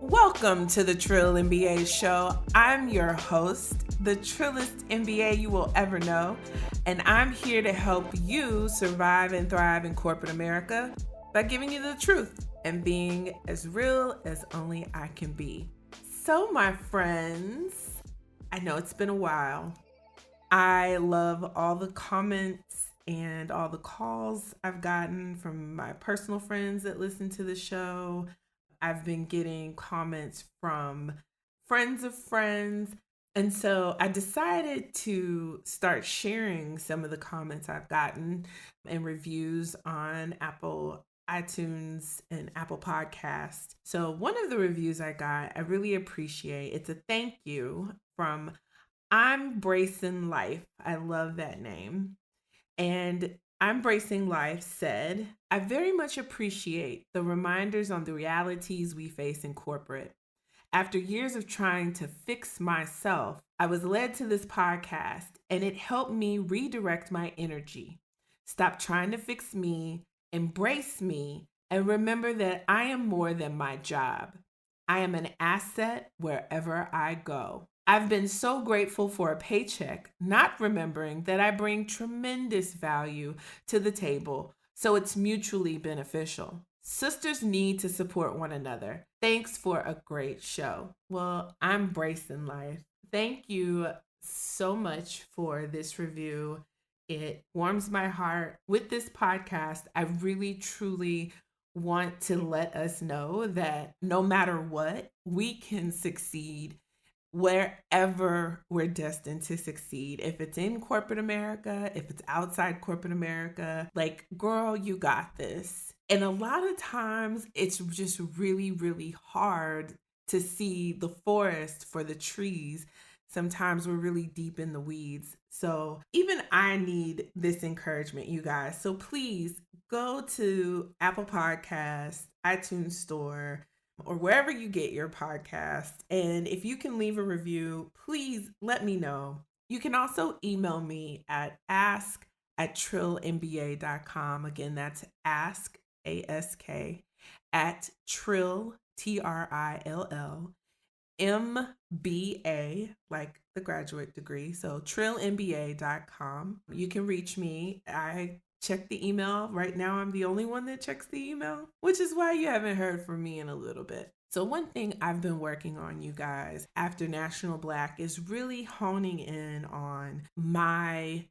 Welcome to the Trill MBA show. I'm your host, the trillest MBA you will ever know, and I'm here to help you survive and thrive in corporate America by giving you the truth and being as real as only I can be. So, my friends, I know it's been a while. I love all the comments and all the calls I've gotten from my personal friends that listen to the show. I've been getting comments from friends of friends. And so I decided to start sharing some of the comments I've gotten and reviews on Apple iTunes and Apple Podcast. So one of the reviews I got, I really appreciate. It's a thank you from I'm Bracing Life. I love that name. And I'm Bracing Life said, I very much appreciate the reminders on the realities we face in corporate. After years of trying to fix myself, I was led to this podcast and it helped me redirect my energy. Stop trying to fix me, embrace me, and remember that I am more than my job. I am an asset wherever I go. I've been so grateful for a paycheck, not remembering that I bring tremendous value to the table, so it's mutually beneficial. Sisters need to support one another. Thanks for a great show. Well, I'm Bracing Life. Thank you so much for this review. It warms my heart. With this podcast, I really, truly want to let us know that no matter what, we can succeed wherever we're destined to succeed. If it's in corporate America, if it's outside corporate America, like, girl, you got this. And a lot of times it's just really, really hard to see the forest for the trees. Sometimes we're really deep in the weeds. So even I need this encouragement, you guys. So please go to Apple Podcasts, iTunes Store, or wherever you get your podcast. And if you can leave a review, please let me know. You can also email me at ask@trillmba.com. Again, that's ask, A-S-K, at trill, Trill, MBA, like the graduate degree. So trillmba.com. You can reach me. I check the email. Right now, I'm the only one that checks the email, which is why you haven't heard from me in a little bit. So one thing I've been working on, you guys, after National Black is really honing in on my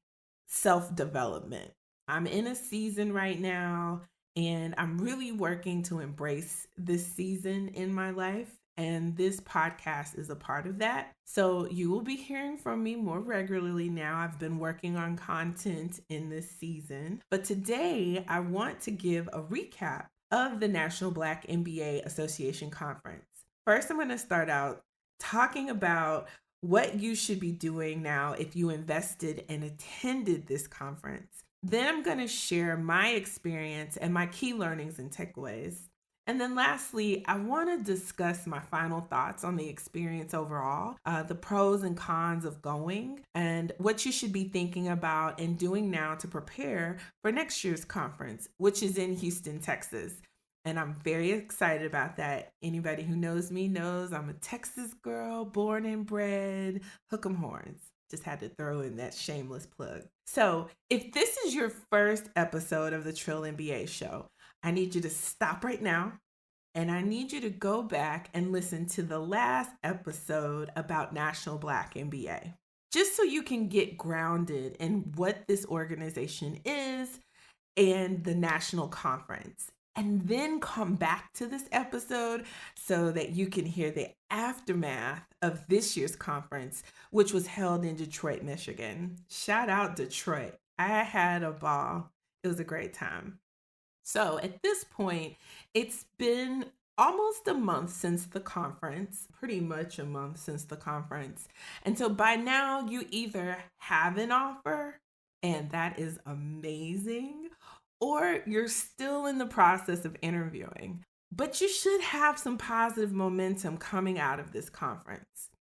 self-development. I'm in a season right now, and I'm really working to embrace this season in my life. And this podcast is a part of that. So you will be hearing from me more regularly now. I've been working on content in this season. But today, I want to give a recap of the National Black MBA Association Conference. First, I'm going to start out talking about what you should be doing now if you invested and attended this conference. Then I'm going to share my experience and my key learnings and takeaways. And then lastly, I want to discuss my final thoughts on the experience overall, the pros and cons of going, and what you should be thinking about and doing now to prepare for next year's conference, which is in Houston, Texas. And I'm very excited about that. Anybody who knows me knows I'm a Texas girl, born and bred, hook 'em horns. Just had to throw in that shameless plug. So if this is your first episode of the Trill MBA show, I need you to stop right now, and I need you to go back and listen to the last episode about National Black MBA, just so you can get grounded in what this organization is and the national conference. And then come back to this episode so that you can hear the aftermath of this year's conference, which was held in Detroit, Michigan. Shout out Detroit. I had a ball. It was a great time. So at this point, it's been almost a month since the conference, pretty much a month since the conference. And so by now, you either have an offer, and that is amazing, or you're still in the process of interviewing. But you should have some positive momentum coming out of this conference.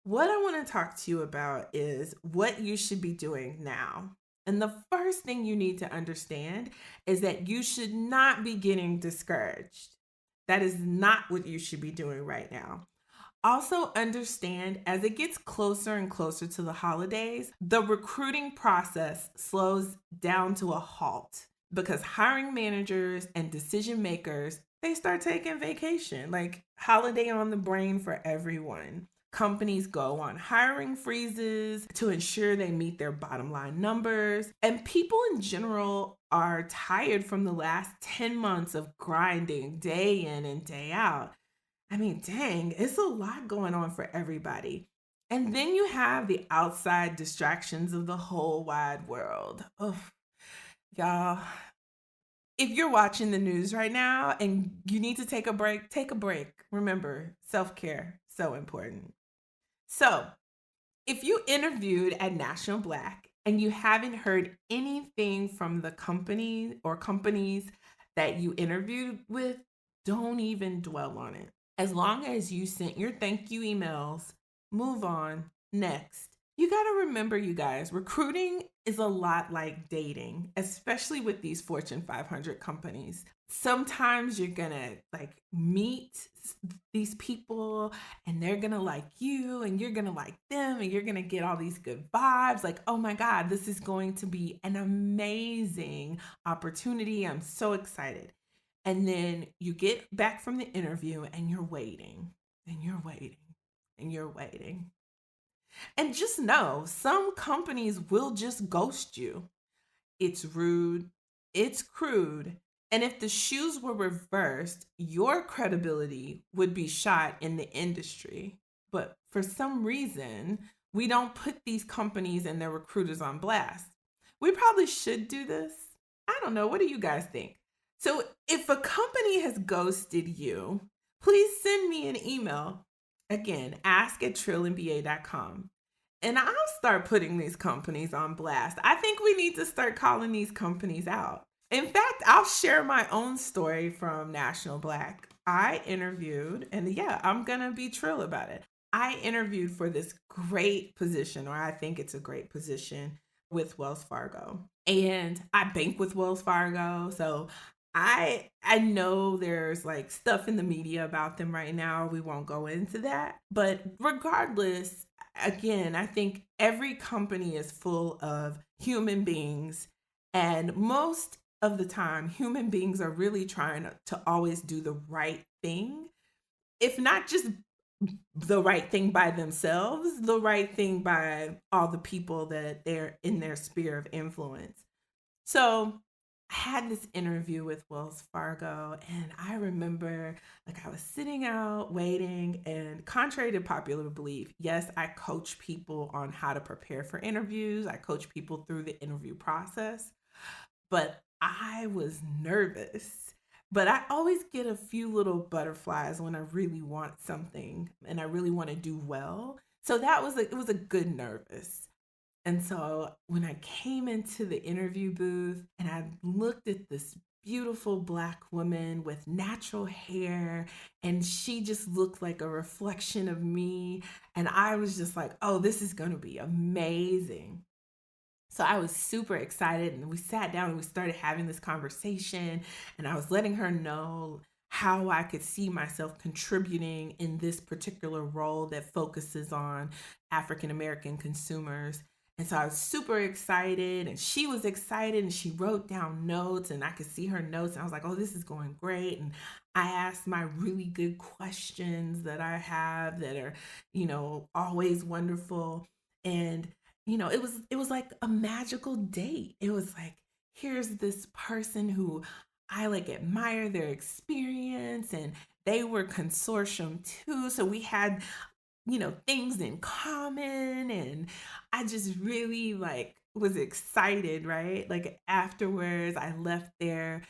What I want to talk to you about is what you should be doing now. And the first thing you need to understand is that you should not be getting discouraged. That is not what you should be doing right now. Also, understand as it gets closer and closer to the holidays, the recruiting process slows down to a halt because hiring managers and decision makers, they start taking vacation, like holiday on the brain for everyone. Companies go on hiring freezes to ensure they meet their bottom line numbers. And people in general are tired from the last 10 months of grinding day in and day out. I mean, dang, it's a lot going on for everybody. And then you have the outside distractions of the whole wide world. Oh, y'all, if you're watching the news right now and you need to take a break, take a break. Remember, self-care, so important. So, if you interviewed at National Black and you haven't heard anything from the company or companies that you interviewed with, don't even dwell on it. As long as you sent your thank you emails, move on. Next. You got to remember, you guys, recruiting is a lot like dating, especially with these Fortune 500 companies. Sometimes you're going to meet these people and they're going to like you and you're going to like them and you're going to get all these good vibes. Like, oh my God, this is going to be an amazing opportunity. I'm so excited. And then you get back from the interview and you're waiting and you're waiting and you're waiting. And just know some companies will just ghost you. It's rude, it's crude, and if the shoes were reversed, your credibility would be shot in the industry. But for some reason, we don't put these companies and their recruiters on blast. We probably should do this. I don't know. What do you guys think? So if a company has ghosted you, please send me an email. Again, ask@trilmba.com. And I'll start putting these companies on blast. I think we need to start calling these companies out. In fact, I'll share my own story from National Black. I interviewed, and yeah, I'm going to be trill about it. I interviewed for this great position, or I think it's a great position with Wells Fargo. And I bank with Wells Fargo, so I know there's stuff in the media about them right now. We won't go into that. But regardless, again, I think every company is full of human beings, and most of the time, human beings are really trying to always do the right thing, if not just the right thing by themselves, the right thing by all the people that they're in their sphere of influence. So I had this interview with Wells Fargo, and I remember I was sitting out waiting, and contrary to popular belief, yes, I coach people on how to prepare for interviews. I coach people through the interview process, but I was nervous. But I always get a few little butterflies when I really want something and I really want to do well. So it was a good nervous. And so when I came into the interview booth and I looked at this beautiful Black woman with natural hair, and she just looked like a reflection of me, and I was just like, oh, this is going to be amazing. So I was super excited, and we sat down and we started having this conversation, and I was letting her know how I could see myself contributing in this particular role that focuses on African American consumers. And so I was super excited, and she was excited, and she wrote down notes, and I could see her notes, and I was like, oh, this is going great. And I asked my really good questions that I have that are, always wonderful. And it was like a magical date. It was like, here's this person who I admire their experience, and they were consortium too. So we had, things in common, and I just really was excited, right? Afterwards, I left there,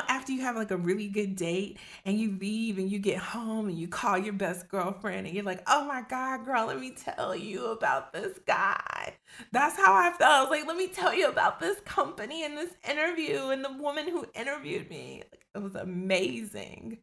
after you have a really good date and you leave and you get home and you call your best girlfriend and you're like, oh my God, girl, let me tell you about this guy. That's how I felt. I was like, let me tell you about this company and this interview and the woman who interviewed me. It was amazing.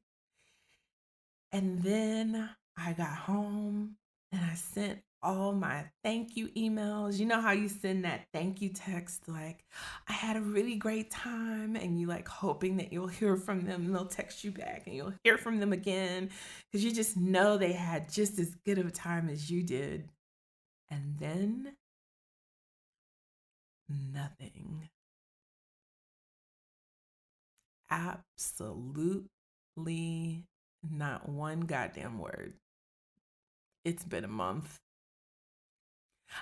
And then I got home and I sent all my thank you emails. You know how you send that thank you text like, I had a really great time, and you like hoping that you'll hear from them and they'll text you back and you'll hear from them again because you just know they had just as good of a time as you did. And then nothing. Absolutely not one goddamn word. It's been a month.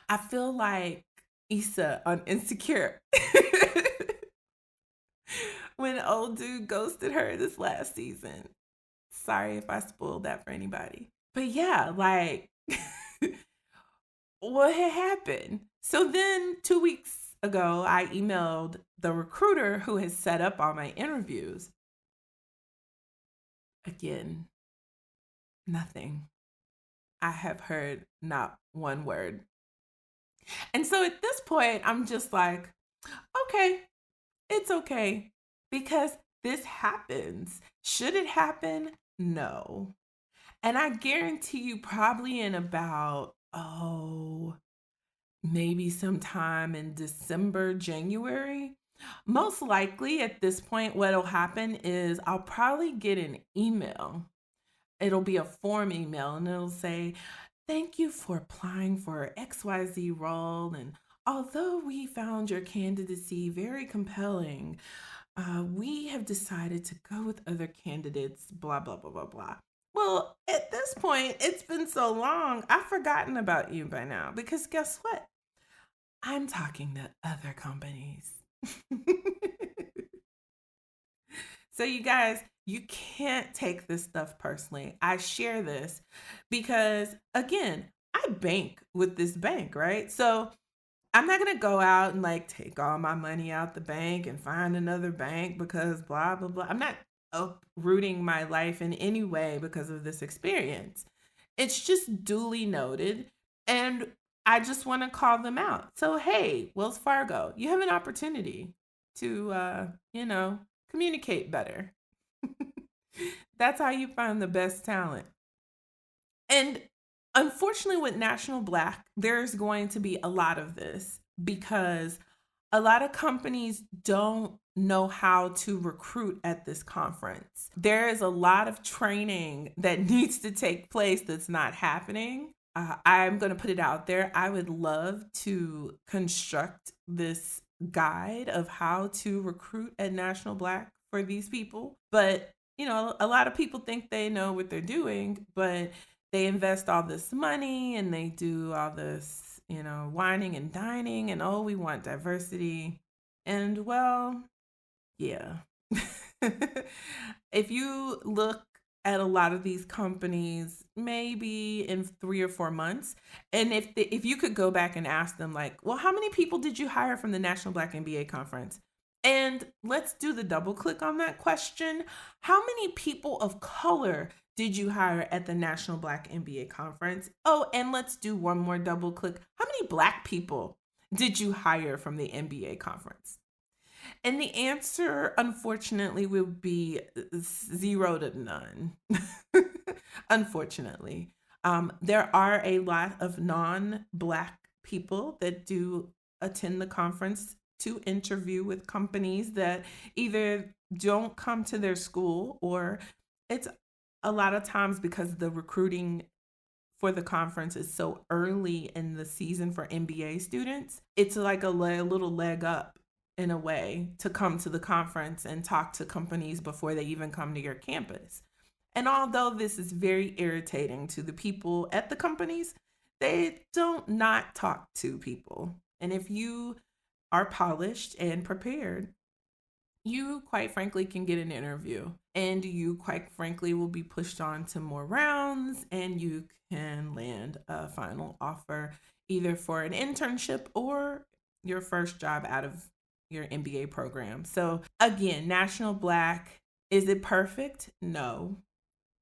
I feel like Issa on Insecure when old dude ghosted her this last season. Sorry if I spoiled that for anybody. But yeah, like what had happened? So then 2 weeks ago, I emailed the recruiter who has set up all my interviews. Again, nothing. I have heard not one word. And so at this point, I'm just like, okay, it's okay because this happens. Should it happen? No. And I guarantee you, probably in about, maybe sometime in December, January, most likely at this point, what'll happen is I'll probably get an email. It'll be a form email and it'll say, thank you for applying for XYZ role. And although we found your candidacy very compelling, we have decided to go with other candidates, blah, blah, blah, blah, blah. Well, at this point, it's been so long, I've forgotten about you by now because guess what? I'm talking to other companies. So, you guys, you can't take this stuff personally. I share this because, again, I bank with this bank, right? So, I'm not going to go out and like take all my money out the bank and find another bank because blah, blah, blah. I'm not uprooting my life in any way because of this experience. It's just duly noted. And I just want to call them out. So, hey, Wells Fargo, you have an opportunity to, communicate better. That's how you find the best talent. And unfortunately, with National Black, there's going to be a lot of this because a lot of companies don't know how to recruit at this conference. There is a lot of training that needs to take place that's not happening. I'm going to put it out there. I would love to construct this guide of how to recruit at National Black for these people. But, a lot of people think they know what they're doing, but they invest all this money and they do all this, whining and dining and, oh, we want diversity. And well, yeah. If you look at a lot of these companies, maybe in 3 or 4 months, and if you could go back and ask them, like, well, how many people did you hire from the National Black MBA Conference? And let's do the double click on that question. How many people of color did you hire at the National Black MBA Conference? Oh, and let's do one more double click. How many Black people did you hire from the MBA conference? And the answer, unfortunately, would be 0 to none. Unfortunately. There are a lot of non-Black people that do attend the conference to interview with companies that either don't come to their school, or it's a lot of times because the recruiting for the conference is so early in the season for MBA students. It's like a little leg up in a way to come to the conference and talk to companies before they even come to your campus. And although this is very irritating to the people at the companies, they don't not talk to people. And if you are polished and prepared, you quite frankly can get an interview, and you quite frankly will be pushed on to more rounds, and you can land a final offer either for an internship or your first job out of your MBA program. So again, National Black, is it perfect? No.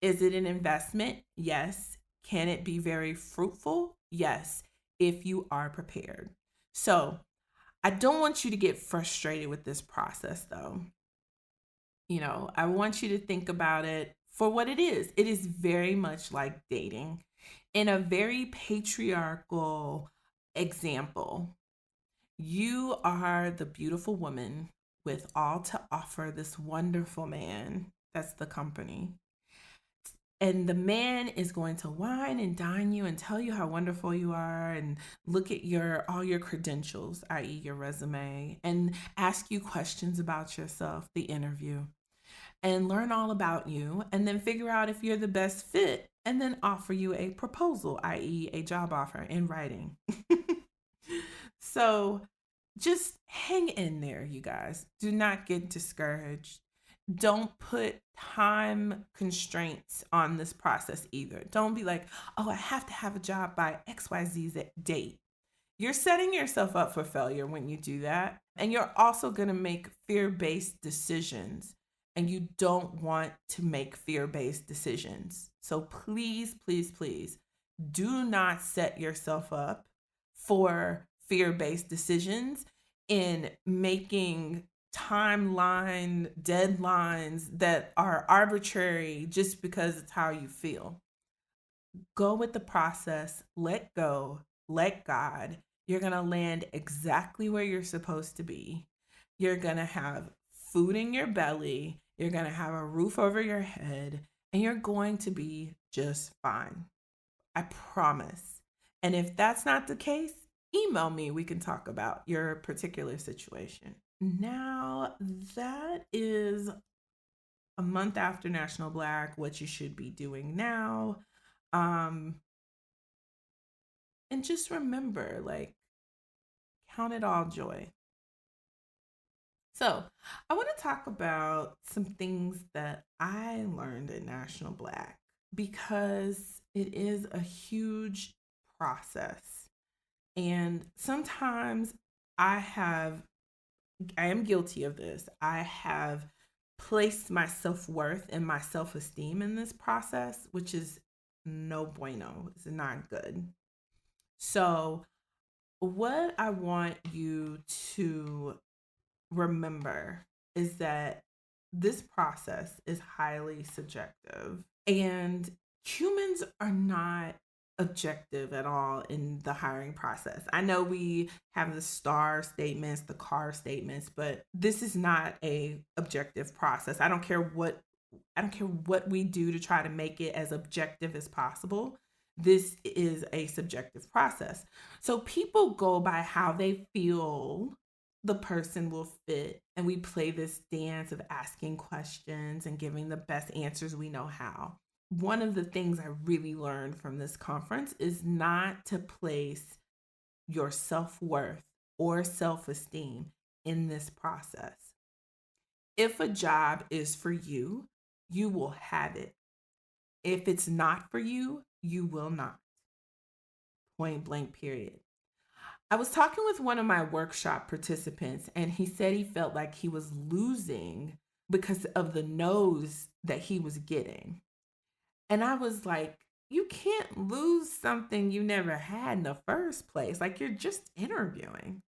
Is it an investment? Yes. Can it be very fruitful? Yes, if you are prepared. So I don't want you to get frustrated with this process though. I want you to think about it for what it is. It is very much like dating. In a very patriarchal example, you are the beautiful woman with all to offer this wonderful man. That's the company. And the man is going to wine and dine you and tell you how wonderful you are and look at your all your credentials, i.e. your resume, and ask you questions about yourself, the interview, and learn all about you, and then figure out if you're the best fit, and then offer you a proposal, i.e. a job offer in writing. So just hang in there, you guys. Do not get discouraged. Don't put time constraints on this process either. Don't be like, oh, I have to have a job by XYZ date. You're setting yourself up for failure when you do that. And you're also going to make fear based decisions. And you don't want to make fear based decisions. So please, please, please do not set yourself up for fear based decisions in making timeline deadlines that are arbitrary just because it's how you feel. Go with the process, let go, let God. You're going to land exactly where you're supposed to be. You're going to have food in your belly. You're going to have a roof over your head, and you're going to be just fine. I promise. And if that's not the case, email me. We can talk about your particular situation. Now, that is a month after National Black, what you should be doing now. And just remember, like, count it all joy. So, I want to talk about some things that I learned at National Black because it is a huge process. And sometimes I am guilty of this. I have placed my self-worth and my self-esteem in this process, which is no bueno. It's not good. So, what I want you to remember is that this process is highly subjective, and humans are not objective at all in the hiring process. I know we have the star statements, the car statements, but this is not a objective process. I don't care what we do to try to make it as objective as possible. This is a subjective process. So people go by how they feel the person will fit. And we play this dance of asking questions and giving the best answers we know how. One of the things I really learned from this conference is not to place your self-worth or self-esteem in this process. If a job is for you, you will have it. If it's not for you, you will not. Point blank, period. I was talking with one of my workshop participants, and he said he felt like he was losing because of the no's that he was getting. And I was like, you can't lose something you never had in the first place. Like, you're just interviewing.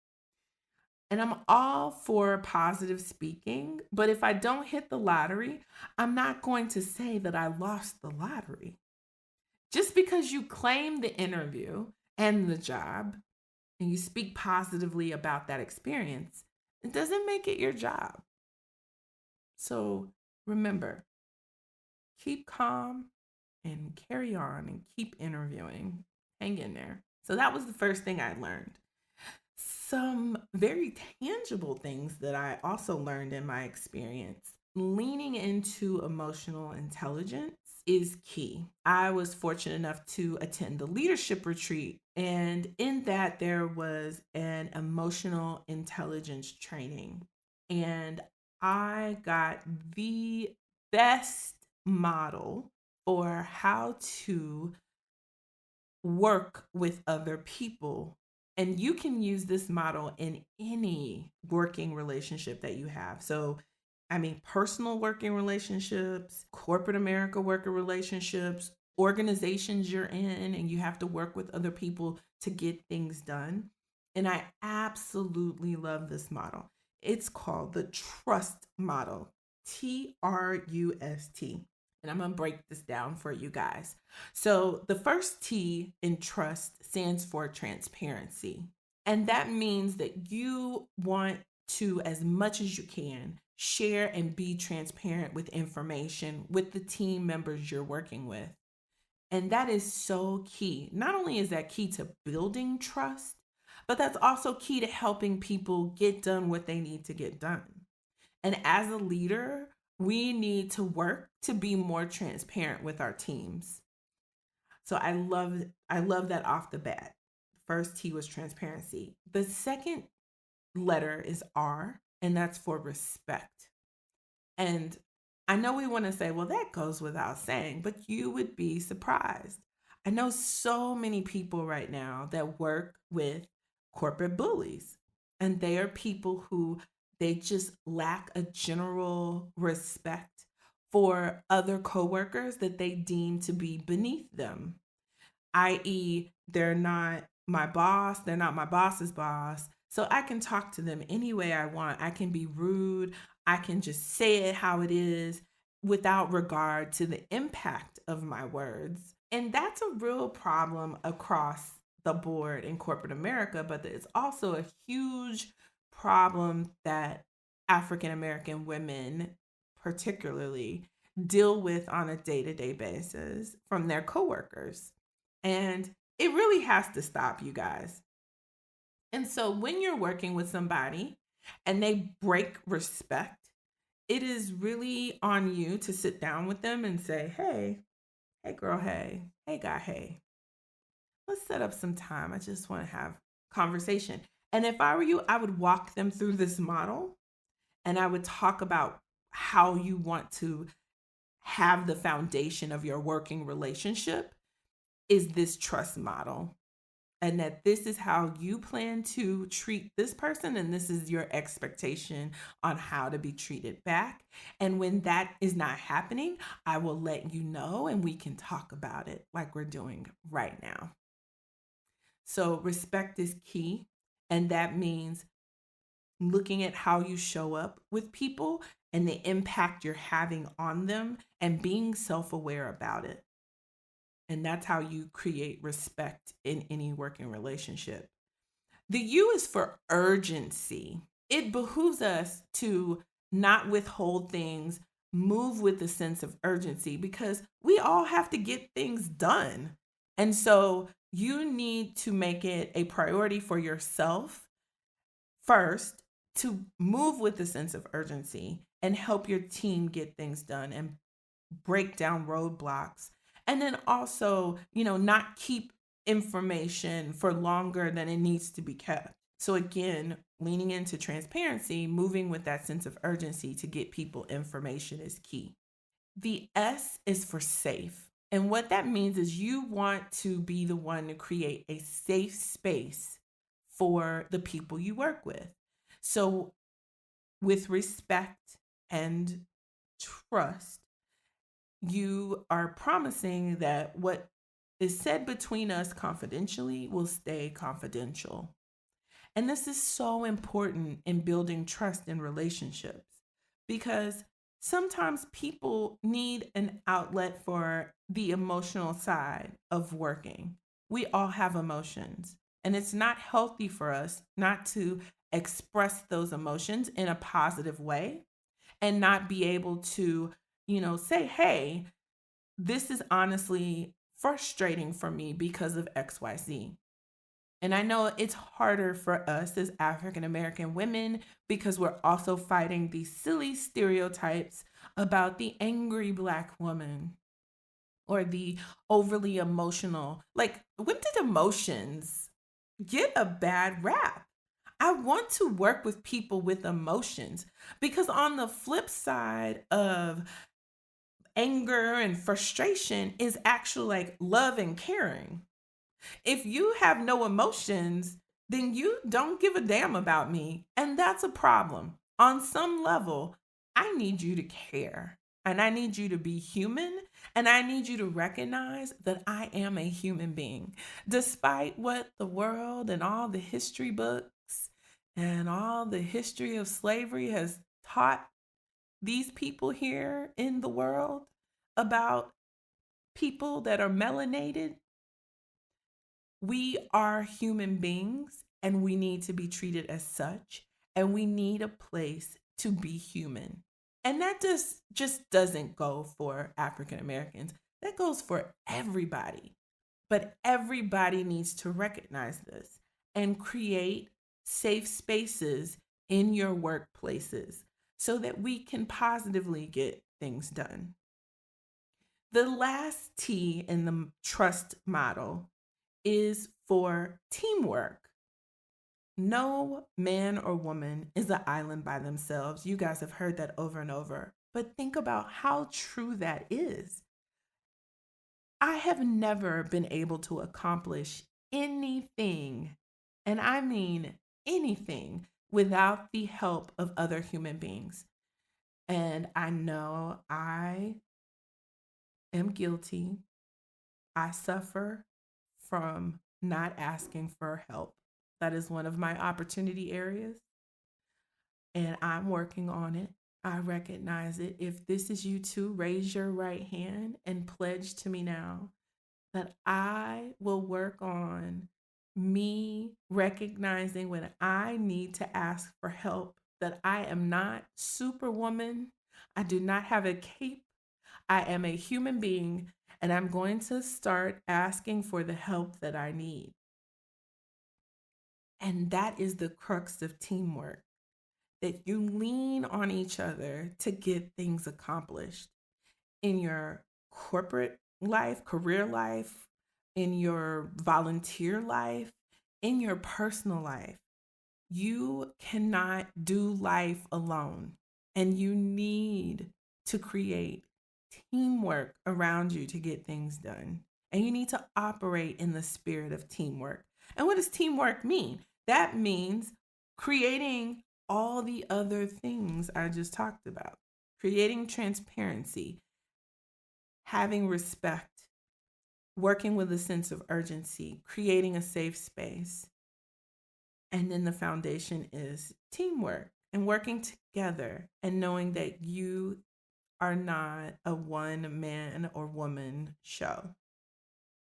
And I'm all for positive speaking, but if I don't hit the lottery, I'm not going to say that I lost the lottery. Just because you claim the interview and the job and you speak positively about that experience, it doesn't make it your job. So remember, keep calm and carry on and keep interviewing. Hang in there. So that was the first thing I learned. Some very tangible things that I also learned in my experience. Leaning into emotional intelligence is key. I was fortunate enough to attend the leadership retreat, and in that there was an emotional intelligence training, and I got the best model for how to work with other people. And you can use this model in any working relationship that you have. So, I mean, personal working relationships, corporate America working relationships, organizations you're in, and you have to work with other people to get things done. And I absolutely love this model. It's called the trust model, TRUST. And I'm going to break this down for you guys. So, the first T in trust stands for transparency. And that means that you want to, as much as you can, share and be transparent with information with the team members you're working with. And that is so key. Not only is that key to building trust, but that's also key to helping people get done what they need to get done. And as a leader, we need to work to be more transparent with our teams. So I love that off the bat. First T was transparency. The second letter is R, and that's for respect. And I know we want to say, well, that goes without saying, but you would be surprised. I know so many people right now that work with corporate bullies, and they are people who they just lack a general respect for other coworkers that they deem to be beneath them, i.e., they're not my boss, they're not my boss's boss. So I can talk to them any way I want. I can be rude, I can just say it how it is without regard to the impact of my words. And that's a real problem across the board in corporate America, but it's also a huge problem that African American women, particularly, deal with on a day to day basis from their coworkers. And it really has to stop, you guys. And so when you're working with somebody and they break respect, it is really on you to sit down with them and say, hey, girl, hey, guy, hey, let's set up some time. I just want to have conversation. And if I were you, I would walk them through this model and I would talk about how you want to have the foundation of your working relationship is this trust model, and that this is how you plan to treat this person, and this is your expectation on how to be treated back. And when that is not happening, I will let you know and we can talk about it like we're doing right now. So respect is key, and that means looking at how you show up with people and the impact you're having on them and being self-aware about it. And that's how you create respect in any working relationship. The U is for urgency. It behooves us to not withhold things, move with a sense of urgency because we all have to get things done. And so you need to make it a priority for yourself first to move with a sense of urgency and help your team get things done and break down roadblocks. And then also, not keep information for longer than it needs to be kept. So again, leaning into transparency, moving with that sense of urgency to get people information is key. The S is for safe. And what that means is you want to be the one to create a safe space for the people you work with. So with respect and trust, you are promising that what is said between us confidentially will stay confidential. And this is so important in building trust in relationships because sometimes people need an outlet for the emotional side of working. We all have emotions, and it's not healthy for us not to express those emotions in a positive way and not be able to, say, hey, this is honestly frustrating for me because of XYZ. And I know it's harder for us as African American women because we're also fighting these silly stereotypes about the angry Black woman or the overly emotional. Like, when did emotions get a bad rap? I want to work with people with emotions because on the flip side of anger and frustration is actually like love and caring. If you have no emotions, then you don't give a damn about me. And that's a problem. On some level, I need you to care and I need you to be human and I need you to recognize that I am a human being. Despite what the world and all the history books and all the history of slavery has taught these people here in the world, about people that are melanated. We are human beings and we need to be treated as such, and we need a place to be human. And that just doesn't go for African Americans. That goes for everybody. But everybody needs to recognize this and create safe spaces in your workplaces so that we can positively get things done. The last T in the trust model is for teamwork. No man or woman is an island by themselves. You guys have heard that over and over. But think about how true that is. I have never been able to accomplish anything, and I mean anything, without the help of other human beings. And I know I am guilty. I suffer from not asking for help. That is one of my opportunity areas, and I'm working on it. I recognize it. If this is you too, raise your right hand and pledge to me now that I will work on me recognizing when I need to ask for help, that I am not superwoman. I do not have a cape. I am a human being, and I'm going to start asking for the help that I need. And that is the crux of teamwork, that you lean on each other to get things accomplished in your corporate life, career life, in your volunteer life, in your personal life. You cannot do life alone, and you need to create teamwork around you to get things done. And you need to operate in the spirit of teamwork. And what does teamwork mean? That means creating all the other things I just talked about, creating transparency, having respect, working with a sense of urgency, creating a safe space. And then the foundation is teamwork and working together and knowing that you are not a one man or woman show.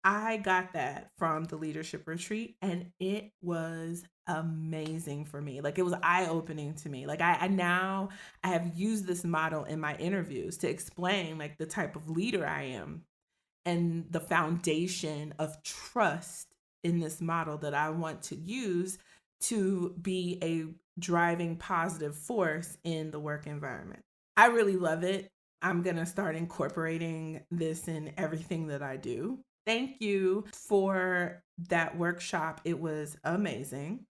I got that from the leadership retreat, and it was amazing for me. Like, it was eye opening to me. Like, I have used this model in my interviews to explain like the type of leader I am and the foundation of trust in this model that I want to use to be a driving positive force in the work environment. I really love it. I'm going to start incorporating this in everything that I do. Thank you for that workshop. It was amazing.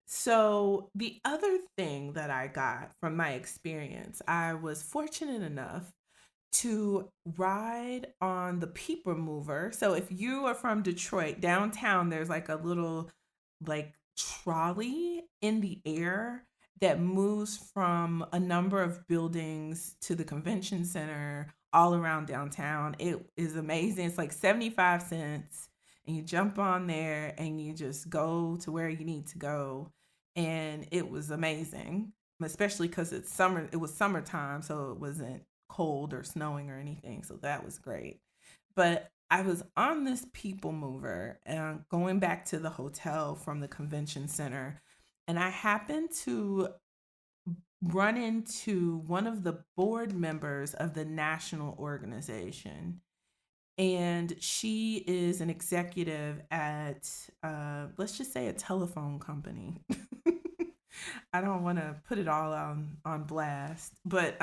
So, the other thing that I got from my experience, I was fortunate enough to ride on the People Mover. So if you are from Detroit, downtown, there's like a little like trolley in the air that moves from a number of buildings to the convention center all around downtown. It is amazing. It's like 75 cents, and you jump on there and you just go to where you need to go. And it was amazing, especially because it's summer. It was summertime, so it wasn't cold or snowing or anything. So that was great. But I was on this People Mover and going back to the hotel from the convention center, and I happened to run into one of the board members of the national organization. And she is an executive at, let's just say, a telephone company. I don't want to put it all on blast, but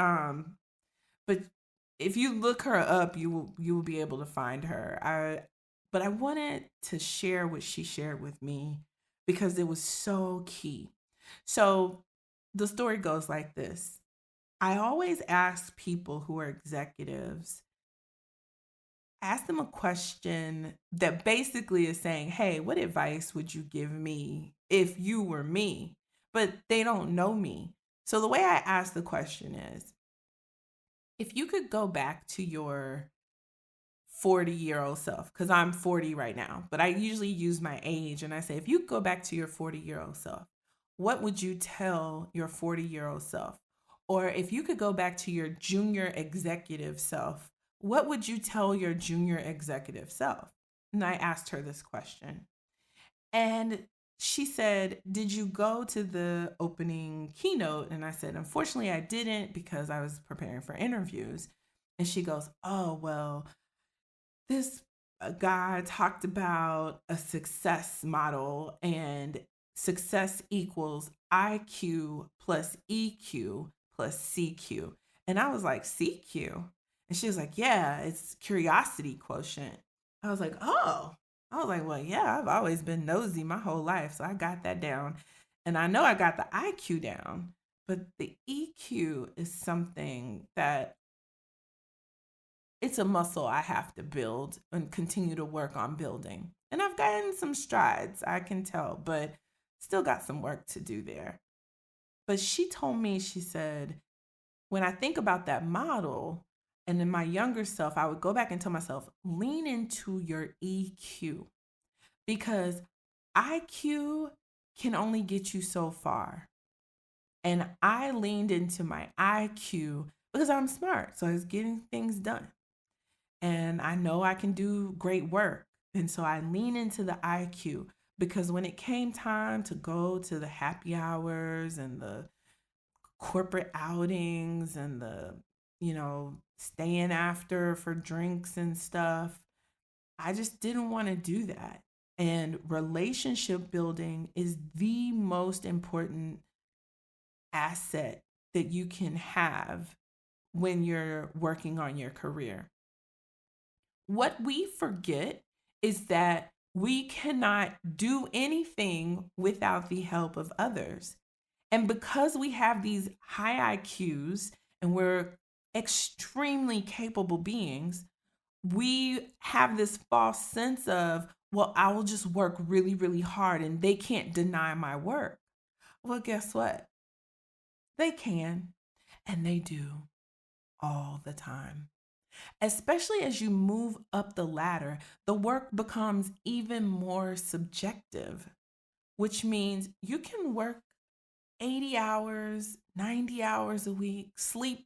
if you look her up, you will be able to find her. But I wanted to share what she shared with me because it was so key. So the story goes like this. I always ask people who are executives, ask them a question that basically is saying, hey, what advice would you give me if you were me? But they don't know me. So the way I ask the question is, if you could go back to your 40-year-old self, because I'm 40 right now, but I usually use my age and I say, if you go back to your 40-year-old self, what would you tell your 40-year-old self? Or if you could go back to your junior executive self, what would you tell your junior executive self? And I asked her this question. And she said, did you go to the opening keynote? And I said, unfortunately, I didn't because I was preparing for interviews. And she goes, oh, well, this guy talked about a success model, and success equals IQ plus EQ plus CQ. And I was like, CQ? And she was like, yeah, it's curiosity quotient. I was like, oh. I was like, well, yeah, I've always been nosy my whole life. So I got that down. And I know I got the IQ down, but the EQ is something that it's a muscle I have to build and continue to work on building. And I've gotten some strides, I can tell, but still got some work to do there. But she told me, she said, when I think about that model and in my younger self, I would go back and tell myself, lean into your EQ because IQ can only get you so far. And I leaned into my IQ because I'm smart. So I was getting things done. And I know I can do great work. And so I lean into the IQ because when it came time to go to the happy hours and the corporate outings and the, staying after for drinks and stuff, I just didn't want to do that. And relationship building is the most important asset that you can have when you're working on your career. What we forget is that we cannot do anything without the help of others. And because we have these high IQs and we're extremely capable beings, we have this false sense of, well, I will just work really, really hard and they can't deny my work. Well, guess what? They can, and they do all the time. Especially as you move up the ladder, the work becomes even more subjective, which means you can work 80 hours, 90 hours a week, sleep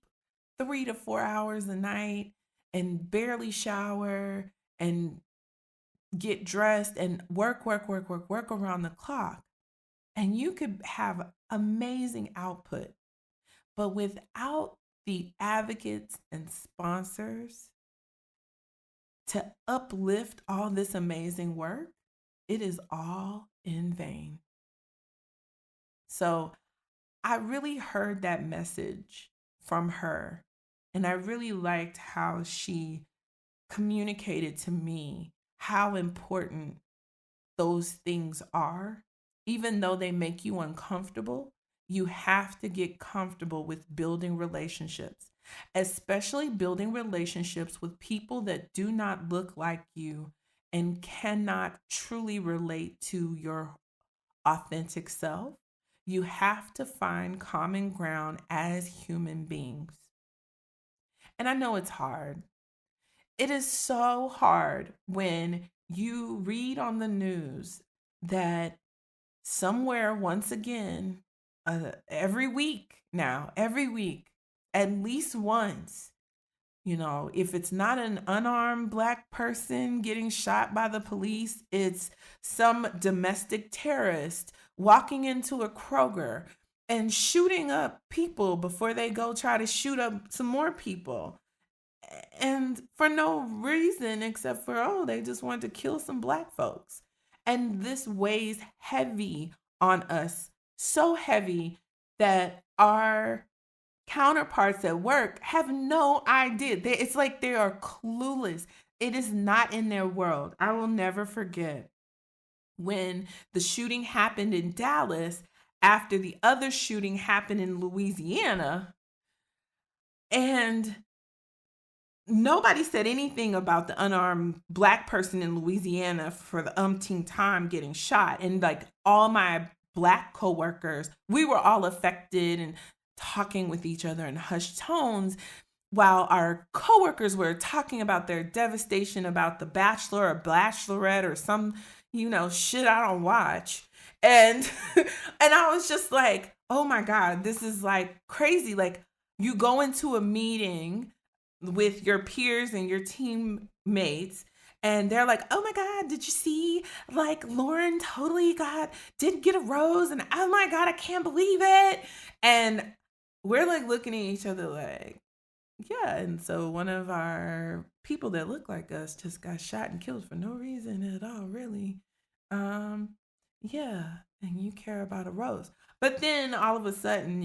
3 to 4 hours a night, and barely shower and get dressed and work around the clock. And you could have amazing output. But without the advocates and sponsors to uplift all this amazing work, it is all in vain. So I really heard that message from her, and I really liked how she communicated to me how important those things are. Even though they make you uncomfortable, you have to get comfortable with building relationships, especially building relationships with people that do not look like you and cannot truly relate to your authentic self. You have to find common ground as human beings. And I know it's hard. It is so hard when you read on the news that somewhere, once again, every week, at least once, if it's not an unarmed Black person getting shot by the police, it's some domestic terrorist walking into a Kroger and shooting up people before they go try to shoot up some more people. And for no reason except for, oh, they just wanted to kill some Black folks. And this weighs heavy on us, so heavy that our counterparts at work have no idea. It's like they are clueless. It is not in their world. I will never forget when the shooting happened in Dallas after the other shooting happened in Louisiana. And nobody said anything about the unarmed Black person in Louisiana for the umpteenth time getting shot. And like all my Black coworkers, we were all affected and talking with each other in hushed tones while our coworkers were talking about their devastation about the Bachelor or Bachelorette or some, shit I don't watch. And and I was just like, oh my God, this is like crazy. Like you go into a meeting with your peers and your teammates, and they're like, "Oh my God, did you see? Like Lauren totally didn't get a rose, and oh my God, I can't believe it." And we're like looking at each other like, yeah. And so one of our people that look like us just got shot and killed for no reason at all, really. Um, yeah, and you care about a rose. But then all of a sudden,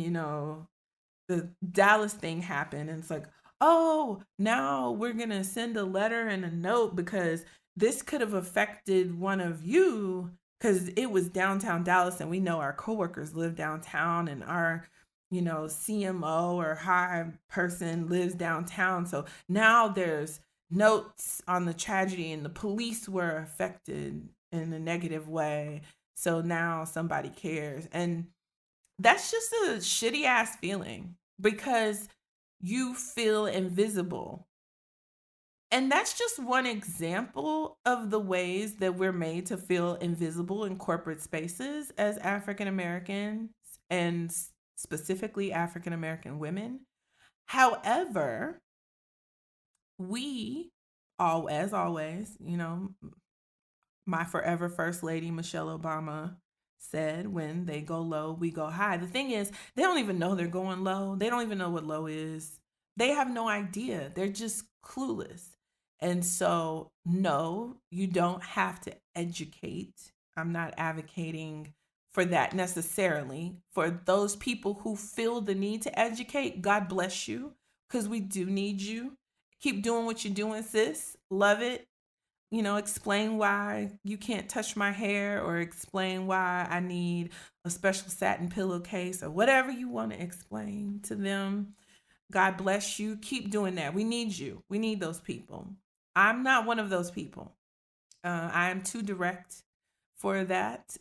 the Dallas thing happened, and it's like, oh, now we're gonna send a letter and a note because this could have affected one of you because it was downtown Dallas, and we know our coworkers live downtown, and our CMO or high person lives downtown. So now there's notes on the tragedy, and the police were affected in a negative way. So now somebody cares. And that's just a shitty ass feeling because you feel invisible. And that's just one example of the ways that we're made to feel invisible in corporate spaces as African Americans and specifically African American women. However, we all, as always, my forever first lady, Michelle Obama, said, when they go low, we go high. The thing is, they don't even know they're going low. They don't even know what low is. They have no idea. They're just clueless. And so, no, you don't have to educate. I'm not advocating for that necessarily. For those people who feel the need to educate, God bless you, because we do need you. Keep doing what you're doing, sis. Love it. Explain why you can't touch my hair, or explain why I need a special satin pillowcase, or whatever you want to explain to them. God bless you. Keep doing that. We need you. We need those people. I'm not one of those people. I am too direct for that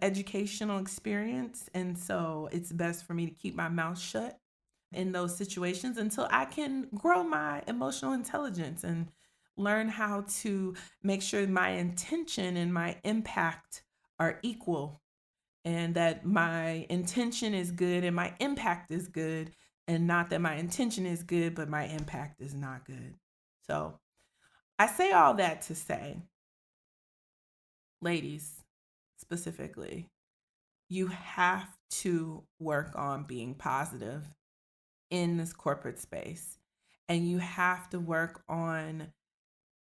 educational experience. And so it's best for me to keep my mouth shut in those situations until I can grow my emotional intelligence and learn how to make sure my intention and my impact are equal, and that my intention is good and my impact is good, and not that my intention is good but my impact is not good. So I say all that to say, ladies specifically, you have to work on being positive in this corporate space, and you have to work on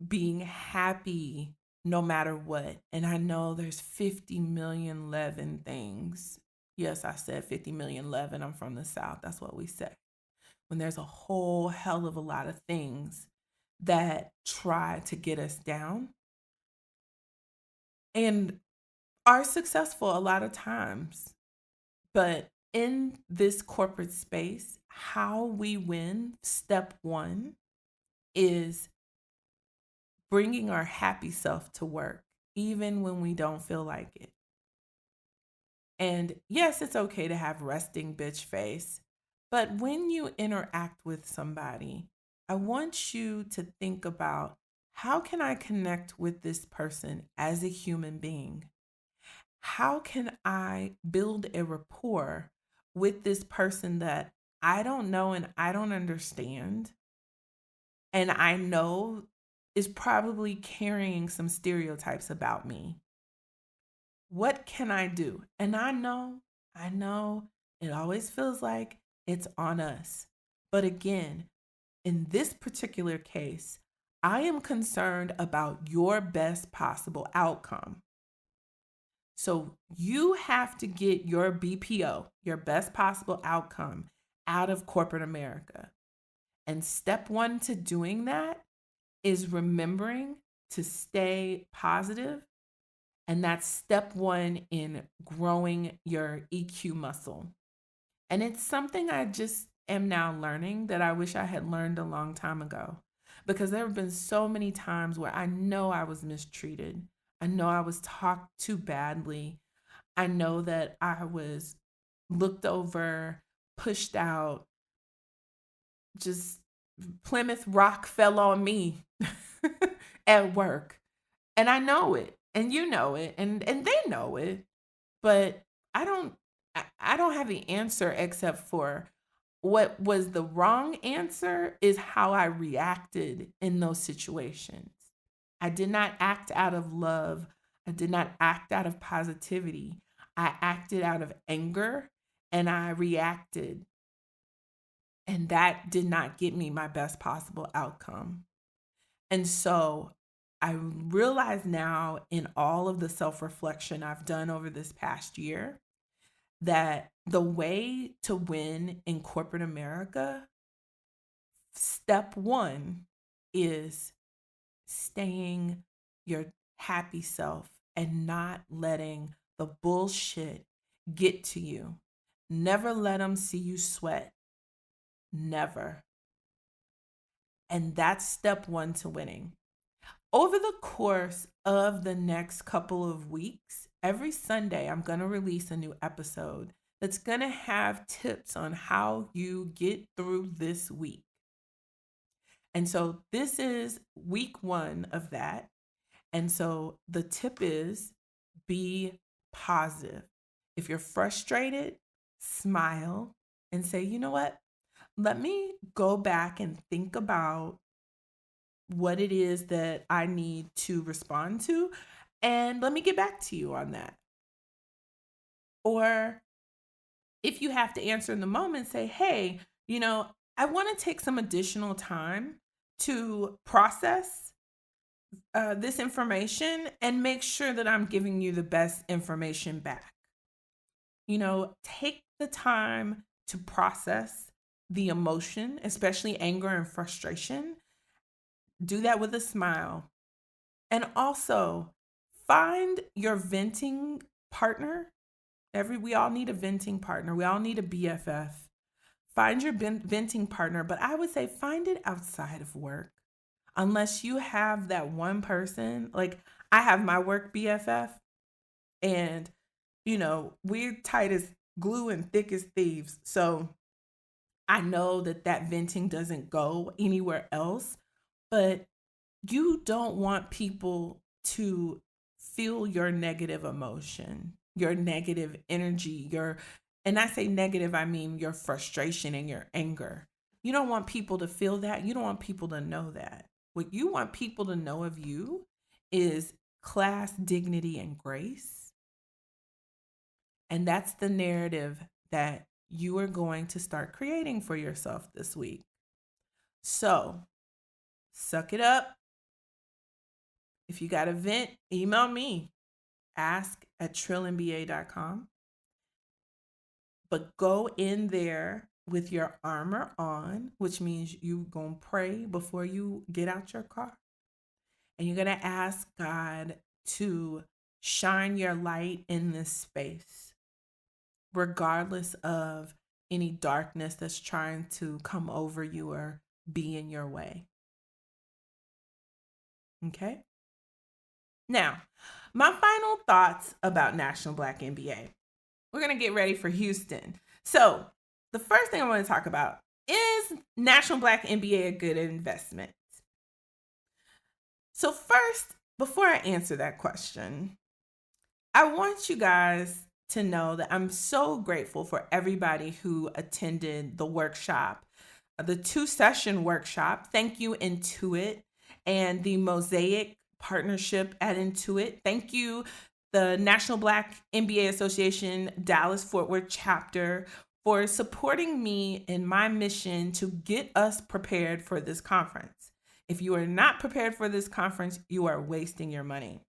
being happy no matter what. And I know there's 50 million Levin things. Yes, I said 50 million Levin. I'm from the South. That's what we say. When there's a whole hell of a lot of things that try to get us down and are successful a lot of times. But in this corporate space, how we win, step one, is bringing our happy self to work, even when we don't feel like it. And yes, it's okay to have resting bitch face, but when you interact with somebody, I want you to think about, how can I connect with this person as a human being? How can I build a rapport with this person that I don't know and I don't understand, and I know is probably carrying some stereotypes about me? What can I do? And I know it always feels like it's on us. But again, in this particular case, I am concerned about your best possible outcome. So you have to get your BPO, your best possible outcome, out of corporate America. And step one to doing that is remembering to stay positive. And that's step one in growing your EQ muscle. And it's something I just am now learning that I wish I had learned a long time ago. Because there have been so many times where I know I was mistreated. I know I was talked to badly. I know that I was looked over, pushed out, just Plymouth Rock fell on me at work. And I know it, and you know it, and they know it, but I don't have the answer except for What was the wrong answer is how I reacted in those situations. I did not act out of love. I did not act out of positivity. I acted out of anger and I reacted. And that did not get me my best possible outcome. And so I realize now in all of the self reflection I've done over this past year that the way to win in corporate America, step one is staying your happy self and not letting the bullshit get to you. Never let them see you sweat. Never. And that's step one to winning. Over the course of the next couple of weeks, every Sunday, I'm going to release a new episode that's going to have tips on how you get through this week. And so this is week one of that. And so the tip is be positive. If you're frustrated, smile and say, you know what? Let me go back and think about what it is that I need to respond to, and let me get back to you on that. Or if you have to answer in the moment, say, hey, I want to take some additional time to process this information and make sure that I'm giving you the best information back. Take the time to process the emotion, especially anger and frustration. Do that with a smile. And also find your venting partner. We all need a venting partner. We all need a BFF. Find your venting partner, but I would say find it outside of work. Unless you have that one person, like I have my work BFF, and we're tight as glue and thick as thieves. So I know that venting doesn't go anywhere else, but you don't want people to feel your negative emotion, your negative energy, and I say negative, I mean your frustration and your anger. You don't want people to feel that. You don't want people to know that. What you want people to know of you is class, dignity, and grace. And that's the narrative that you are going to start creating for yourself this week. So, suck it up. If you got a vent, email me, ask@trillinba.com. But go in there with your armor on, which means you're going to pray before you get out your car. And you're going to ask God to shine your light in this space, regardless of any darkness that's trying to come over you or be in your way. Okay? Now, my final thoughts about National Black MBA. We're going to get ready for Houston. So, the first thing I want to talk about is National Black MBA a good investment? So, first, before I answer that question, I want you guys to know that I'm so grateful for everybody who attended the workshop, the 2-session workshop. Thank you, Intuit, and the Mosaic partnership at Intuit. Thank you, the National Black MBA Association Dallas-Fort Worth chapter, for supporting me in my mission to get us prepared for this conference. If you are not prepared for this conference, you are wasting your money.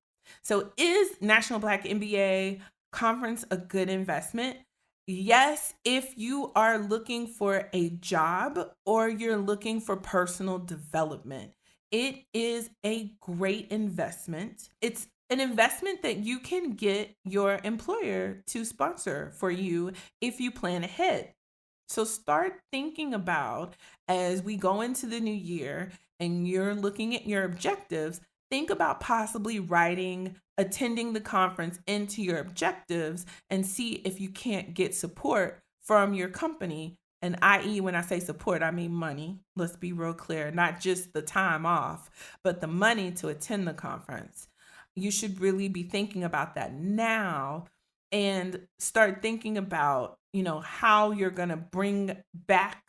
So is National Black MBA Conference a good investment? Yes, if you are looking for a job or you're looking for personal development. It is a great investment. It's an investment that you can get your employer to sponsor for you if you plan ahead. So start thinking about, as we go into the new year and you're looking at your objectives, think about possibly attending the conference into your objectives and see if you can't get support from your company. And i.e., when I say support, I mean money. Let's be real clear, not just the time off, but the money to attend the conference. You should really be thinking about that now and start thinking about how you're going to bring back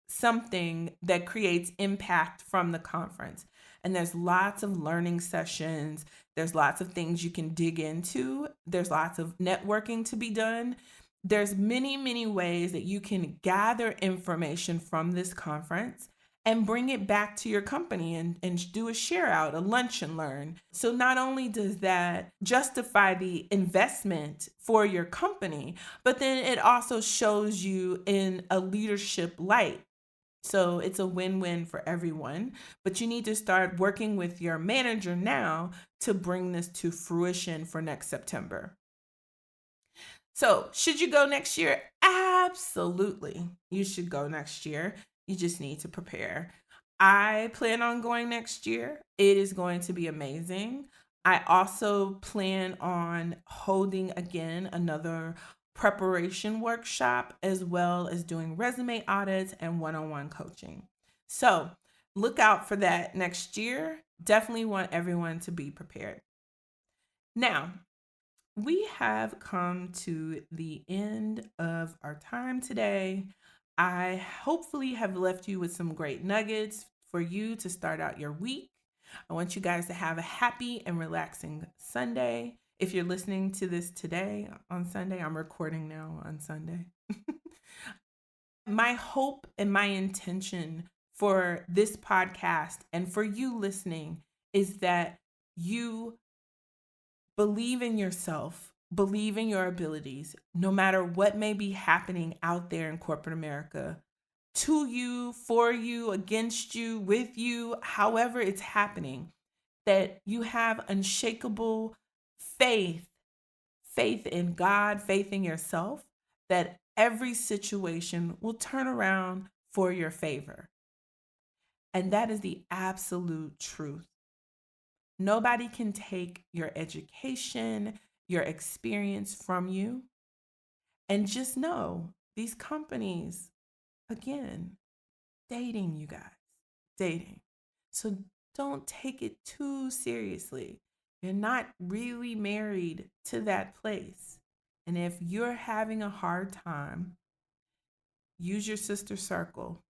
something that creates impact from the conference. And there's lots of learning sessions. There's lots of things you can dig into. There's lots of networking to be done. There's many, many ways that you can gather information from this conference and bring it back to your company and do a share out, a lunch and learn. So not only does that justify the investment for your company, but then it also shows you in a leadership light. So it's a win-win for everyone, but you need to start working with your manager now to bring this to fruition for next September. So should you go next year? Absolutely. You should go next year. You just need to prepare. I plan on going next year. It is going to be amazing. I also plan on holding again another preparation workshop, as well as doing resume audits and one-on-one coaching. So look out for that next year. Definitely want everyone to be prepared. Now, we have come to the end of our time today. I hopefully have left you with some great nuggets for you to start out your week. I want you guys to have a happy and relaxing Sunday. If you're listening to this today on Sunday, I'm recording now on Sunday. My hope and my intention for this podcast and for you listening is that you believe in yourself, believe in your abilities, no matter what may be happening out there in corporate America, to you, for you, against you, with you, however it's happening, that you have unshakable faith in God, faith in yourself, that every situation will turn around for your favor. And that is the absolute truth. Nobody can take your education, your experience from you. And just know these companies, again, dating you guys, dating. So don't take it too seriously. You're not really married to that place. And if you're having a hard time, use your sister circle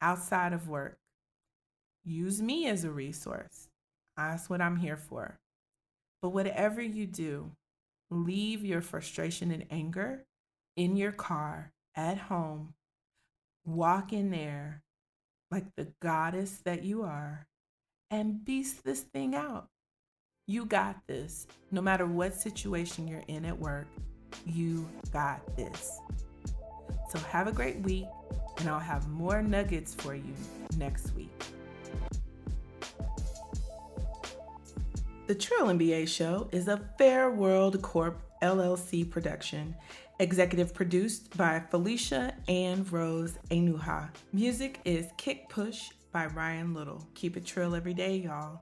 outside of work. Use me as a resource. That's what I'm here for. But whatever you do, leave your frustration and anger in your car, at home. Walk in there like the goddess that you are and beast this thing out. You got this. No matter what situation you're in at work, you got this. So have a great week, and I'll have more nuggets for you next week. The Trill MBA Show is a Fair World Corp LLC production, executive produced by Felicia and Rose Enuha. Music is Kick Push by Ryan Little. Keep it trill every day, y'all.